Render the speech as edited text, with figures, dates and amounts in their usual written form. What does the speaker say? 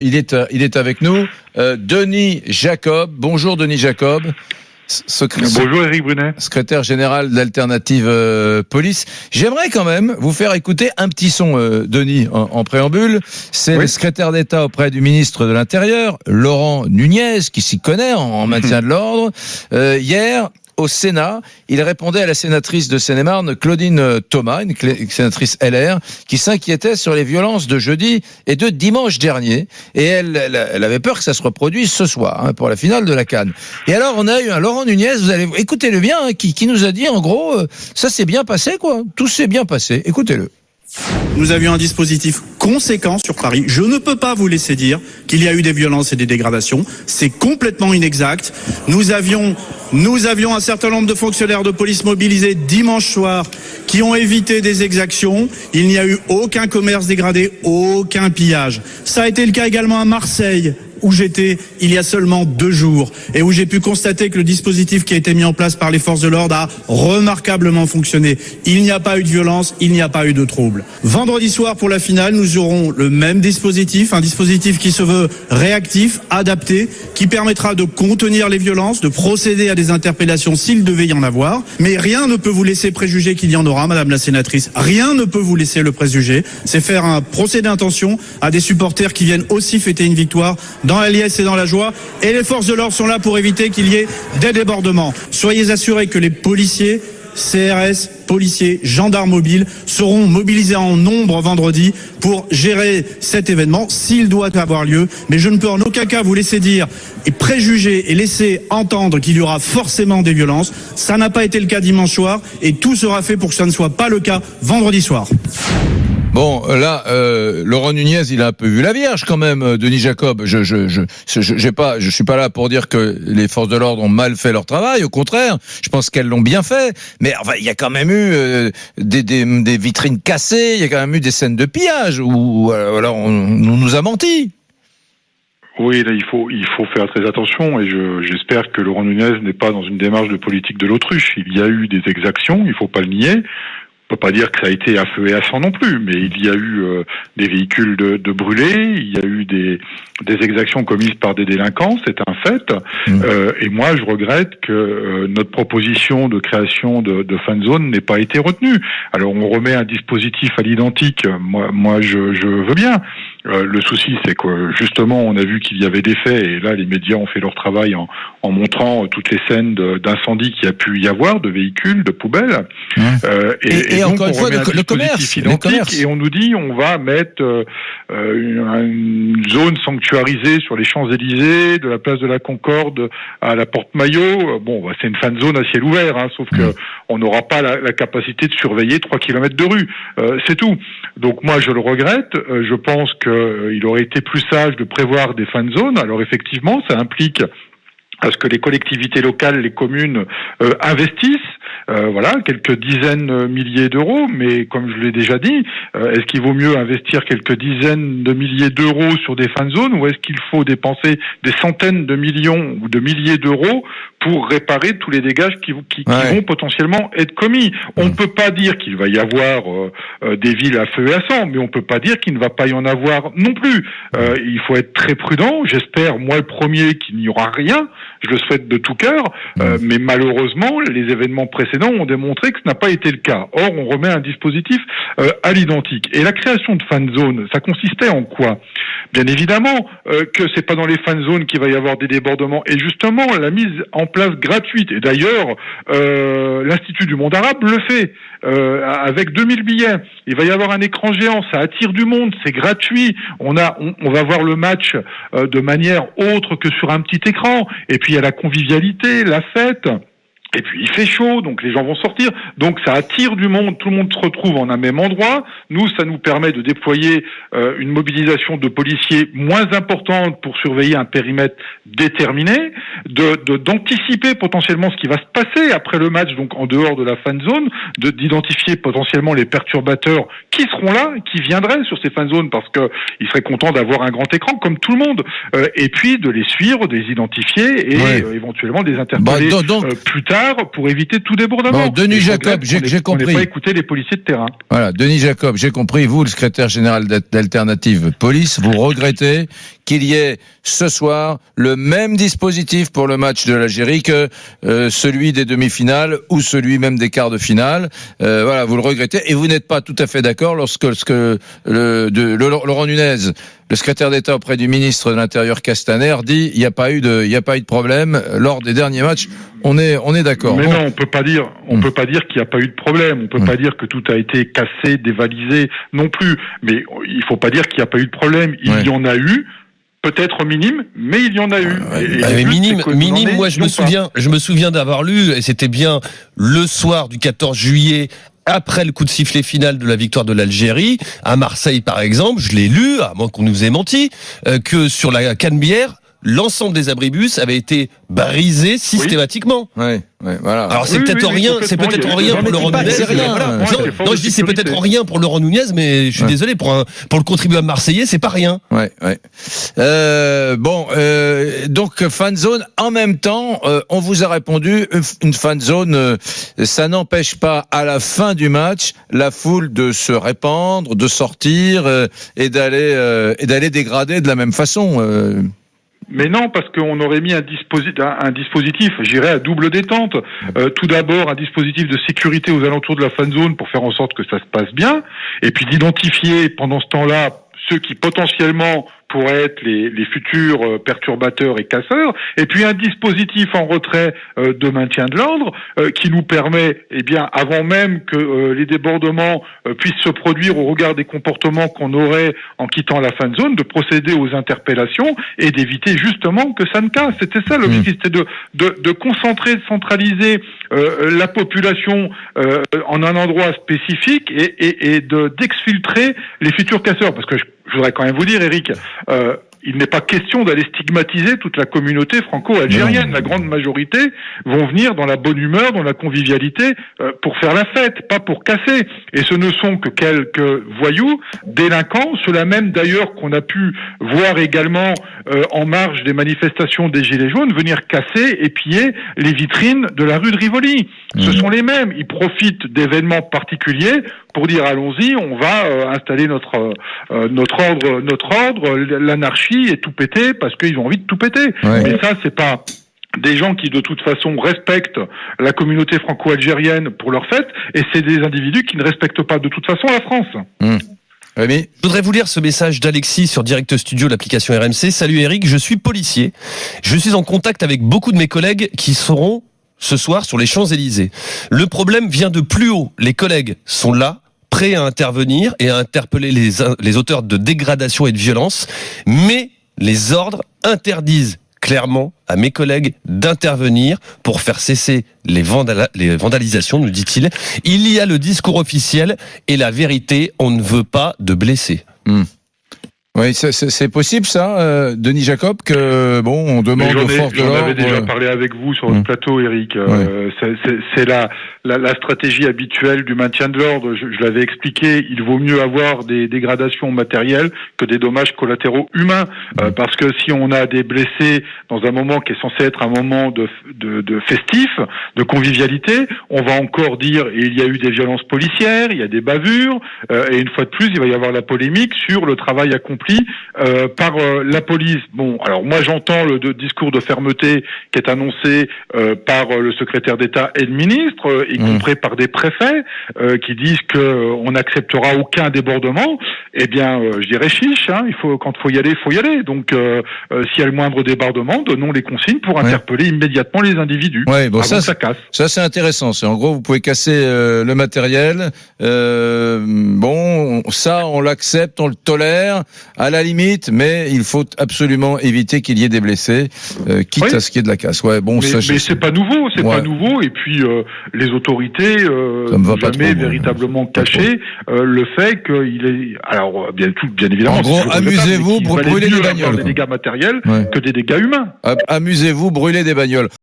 Il est avec nous, Denis Jacob. Bonjour Denis Jacob. Bonjour Éric Brunet. Secrétaire général d'Alternative Police. J'aimerais quand même vous faire écouter un petit son, Denis, en préambule. C'est le secrétaire d'État auprès du ministre de l'Intérieur, Laurent Nunez, qui s'y connaît en maintien de l'ordre. Hier, au Sénat, il répondait à la sénatrice de Seine-et-Marne, Claudine Thomas, une sénatrice LR, qui s'inquiétait sur les violences de jeudi et de dimanche dernier. Et elle avait peur que ça se reproduise ce soir, pour la finale de la CAN. Et alors, on a eu un Laurent Nunez, vous allez écoutez-le bien, qui nous a dit, en gros, ça s'est bien passé, quoi. Tout s'est bien passé. Écoutez-le. Nous avions un dispositif conséquent sur Paris. Je ne peux pas vous laisser dire qu'il y a eu des violences et des dégradations. C'est complètement inexact. Nous avions un certain nombre de fonctionnaires de police mobilisés dimanche soir qui ont évité des exactions. Il n'y a eu aucun commerce dégradé, aucun pillage. Ça a été le cas également à Marseille, où j'étais il y a seulement 2 jours et où j'ai pu constater que le dispositif qui a été mis en place par les forces de l'ordre a remarquablement fonctionné. Il n'y a pas eu de violence, il n'y a pas eu de trouble. Vendredi soir pour la finale, nous aurons le même dispositif, un dispositif qui se veut réactif, adapté, qui permettra de contenir les violences, de procéder à des interpellations s'il devait y en avoir. Mais rien ne peut vous laisser préjuger qu'il y en aura, madame la sénatrice. Rien ne peut vous laisser le préjuger. C'est faire un procès d'intention à des supporters qui viennent aussi fêter une victoire dans la liesse et dans la joie, et les forces de l'ordre sont là pour éviter qu'il y ait des débordements. Soyez assurés que les policiers, CRS, policiers, gendarmes mobiles seront mobilisés en nombre vendredi pour gérer cet événement s'il doit avoir lieu. Mais je ne peux en aucun cas vous laisser dire et préjuger et laisser entendre qu'il y aura forcément des violences. Ça n'a pas été le cas dimanche soir et tout sera fait pour que ça ne soit pas le cas vendredi soir. Bon, là, Laurent Nunez, il a un peu vu la Vierge quand même, Denis Jacob. Je suis pas là pour dire que les forces de l'ordre ont mal fait leur travail. Au contraire, je pense qu'elles l'ont bien fait. Mais enfin, il y a quand même eu des vitrines cassées. Il y a quand même eu des scènes de pillage où alors on nous a menti. Oui, là, il faut faire très attention et j'espère que Laurent Nunez n'est pas dans une démarche de politique de l'autruche. Il y a eu des exactions, il faut pas le nier. On peut pas dire que ça a été à feu et à sang non plus, mais il y a eu des véhicules de brûlés, il y a eu des exactions commises par des délinquants, c'est un fait. Et moi, je regrette que notre proposition de création de fan zone n'ait pas été retenue. Alors, on remet un dispositif à l'identique. Moi, je veux bien. Le souci, c'est que justement, on a vu qu'il y avait des faits, et là, les médias ont fait leur travail en montrant toutes les scènes d'incendie qu'il y a pu y avoir, de véhicules, de poubelles. Et donc, encore une fois, le commerce. Et on nous dit, on va mettre une zone sanctuarisée sur les Champs-Élysées, de la place de la Concorde à la Porte-Maillot. Bon, c'est une fan zone à ciel ouvert, sauf que on n'aura pas la capacité de surveiller 3 kilomètres de rue. C'est tout. Donc moi, je le regrette. Je pense qu'il aurait été plus sage de prévoir des fan zones. Alors effectivement, ça implique à ce que les collectivités locales, les communes investissent, quelques dizaines de milliers d'euros, mais comme je l'ai déjà dit, est-ce qu'il vaut mieux investir quelques dizaines de milliers d'euros sur des fan zones ou est-ce qu'il faut dépenser des centaines de millions ou de milliers d'euros pour réparer tous les dégâts qui vont potentiellement être commis? On ne peut pas dire qu'il va y avoir des villes à feu et à sang, mais on ne peut pas dire qu'il ne va pas y en avoir non plus. Il faut être très prudent. J'espère, moi le premier, qu'il n'y aura rien. Je le souhaite de tout cœur, mais malheureusement, les événements précédents ont démontré que ce n'a pas été le cas. Or, on remet un dispositif à l'identique. Et la création de fan zones, ça consistait en quoi? Bien évidemment que c'est pas dans les fan zones qu'il va y avoir des débordements. Et justement, la mise en place gratuite. Et d'ailleurs, l'Institut du monde arabe le fait avec 2000 billets. Il va y avoir un écran géant, ça attire du monde, c'est gratuit. On va voir le match de manière autre que sur un petit écran. Et puis il y a la convivialité, la fête. Et puis il fait chaud, donc les gens vont sortir, donc ça attire du monde, tout le monde se retrouve en un même endroit. Nous, ça nous permet de déployer une mobilisation de policiers moins importante pour surveiller un périmètre déterminé, d'anticiper potentiellement ce qui va se passer après le match, donc en dehors de la fan zone, d'identifier potentiellement les perturbateurs qui seront là, qui viendraient sur ces fan zones, parce que ils seraient contents d'avoir un grand écran comme tout le monde, et puis de les suivre, de les identifier et éventuellement de les interpeller plus tard regard pour éviter tout débordement. Bon, Denis Jacob, j'ai compris. On n'est pas écouté les policiers de terrain. Voilà, Denis Jacob, j'ai compris. Vous, le secrétaire général d'Alternative Police, vous regrettez qu'il y ait ce soir le même dispositif pour le match de l'Algérie que celui des demi-finales ou celui même des quarts de finale. Voilà, vous le regrettez et vous n'êtes pas tout à fait d'accord lorsque Laurent Nunez, le secrétaire d'État auprès du ministre de l'Intérieur Castaner, dit il n'y a pas eu de problème lors des derniers matchs. On est d'accord. Mais non, on peut pas dire qu'il n'y a pas eu de problème. On peut pas dire que tout a été cassé, dévalisé non plus. Mais il faut pas dire qu'il n'y a pas eu de problème. Il y en a eu. Peut-être minime, mais il y en a eu. Mais minime. Moi, je me souviens d'avoir lu, et c'était bien le soir du 14 juillet, après le coup de sifflet final de la victoire de l'Algérie, à Marseille par exemple, je l'ai lu, à moins qu'on nous ait menti, que sur la Canebière, l'ensemble des abribus avait été brisé systématiquement. Oui, voilà. Alors c'est peut-être rien pour Laurent Nunez. Non, je dis c'est peut-être rien pour Laurent Nunez, mais je suis désolé pour le contribuable marseillais, c'est pas rien. Ouais. Donc fan zone. En même temps, on vous a répondu une fan zone. Ça n'empêche pas à la fin du match la foule de se répandre, de sortir et d'aller dégrader de la même façon. Mais non, parce qu'on aurait mis un dispositif, j'irais à double détente. Tout d'abord, un dispositif de sécurité aux alentours de la fan zone pour faire en sorte que ça se passe bien, et puis d'identifier pendant ce temps-là ceux qui potentiellement pourraient être les futurs perturbateurs et casseurs, et puis un dispositif en retrait de maintien de l'ordre qui nous permet, avant même que les débordements puissent se produire au regard des comportements qu'on aurait en quittant la fan zone, de procéder aux interpellations et d'éviter justement que ça ne casse. C'était ça l'objectif, c'était de concentrer, de centraliser la population en un endroit spécifique et d'exfiltrer les futurs casseurs, parce que je voudrais quand même vous dire, Eric, il n'est pas question d'aller stigmatiser toute la communauté franco-algérienne. La grande majorité vont venir dans la bonne humeur, dans la convivialité, pour faire la fête, pas pour casser. Et ce ne sont que quelques voyous, délinquants, ceux-là même d'ailleurs qu'on a pu voir également en marge des manifestations des Gilets jaunes, venir casser et piller les vitrines de la rue de Rivoli. Ce sont les mêmes. Ils profitent d'événements particuliers pour dire allons-y, on va installer notre ordre, l'anarchie et tout péter parce qu'ils ont envie de tout péter. Ouais. Mais ça, c'est pas des gens qui de toute façon respectent la communauté franco-algérienne pour leur fête, et c'est des individus qui ne respectent pas de toute façon la France. Je voudrais vous lire ce message d'Alexis sur Direct Studio, l'application RMC. Salut Eric, je suis policier. Je suis en contact avec beaucoup de mes collègues qui seront ce soir sur les Champs-Élysées. Le problème vient de plus haut. Les collègues sont là, prêts à intervenir et à interpeller les auteurs de dégradation et de violence, mais les ordres interdisent clairement à mes collègues d'intervenir pour faire cesser les vandalisations, nous dit-il. Il y a le discours officiel et la vérité, on ne veut pas de blessés. Oui, c'est possible ça, Denis Jacob, que on demande aux forces de l'ordre. J'en avais déjà parlé avec vous sur le plateau, Eric. C'est la stratégie habituelle du maintien de l'ordre. Je l'avais expliqué. Il vaut mieux avoir des dégradations matérielles que des dommages collatéraux humains, parce que si on a des blessés dans un moment qui est censé être un moment de festif, de convivialité, on va encore dire il y a eu des violences policières, il y a des bavures, et une fois de plus, il va y avoir la polémique sur le travail accompli par la police. Bon, alors moi j'entends le discours de fermeté qui est annoncé par le secrétaire d'État et le ministre, y compris par des préfets qui disent que on n'acceptera aucun débordement. Eh bien, je dirais chiche. Quand faut y aller, faut y aller. Donc, s'il y a le moindre débordement, donnons les consignes pour interpeller immédiatement les individus. Ouais, bon, ça casse. Ça c'est intéressant. En gros, vous pouvez casser le matériel. Ça on l'accepte, on le tolère. À la limite, mais il faut absolument éviter qu'il y ait des blessés, quitte à ce qu'il y ait de la casse. Ouais, bon, mais c'est pas nouveau, pas nouveau. Et puis les autorités n'ont jamais véritablement caché le fait qu'il est. Alors bien évidemment. En gros, amusez-vous pour brûler des bagnoles. Des dégâts matériels que des dégâts humains. Amusez-vous, brûler des bagnoles.